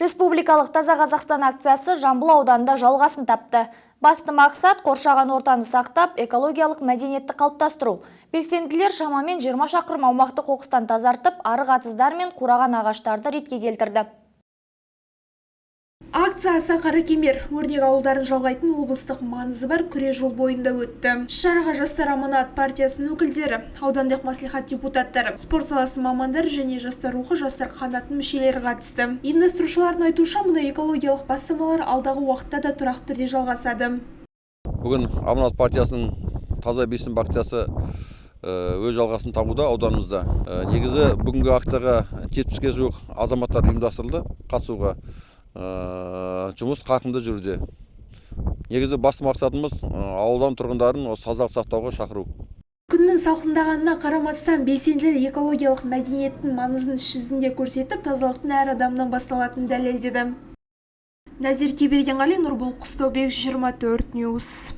Республикалық Таза Қазақстан акциясы Жамбыл ауданында жалғасын тапты. Басты мақсат қоршаған ортаны сақтап, экологиялық мәдениетті қалыптастыру. Белсенділер шамамен 20 шақырым аумақты қоқыстан тазартып, арық атыздар мен қураған ағаштарды ретке келтірді. Акция Аса Қаракемер өрнек ауылдарын жалғайтын облыстық маңызы бар күре жол бойында өтті. Шараға жастар аманат партиясының өкілдері, аудандық мәслихат депутаттары, спорт саласы мамандары және жастар рухы жастар қанатының мүшелері қатысты. Ұйымдастырушылардың айтуынша, мұндай экологиялық бастамалар алдағы уақытта да тұрақты түрде жалғасады. Бүгін аманат партиясының таза бесін акциясы өз жалғасын табуда ауданымызда. Негізі бүгінгі акцияға 70-ге жуық азаматтар ұйымдастырылды қатысуға. Жұмыс қарқынды жүруде. Негізі басты мақсатымыз ауылдан тұрғындарын осы тазалық сақтауға шақыру. Күннің салқындағанына қарамастан белсенділер экологиялық мәдениеттің маңызын іс жүзінде көрсетіп, тазалықтың әр адамнан басталатынын дәлелдеді. Назир Кебергенғали, Нұрбол Құстаубек, 24 Ньюс.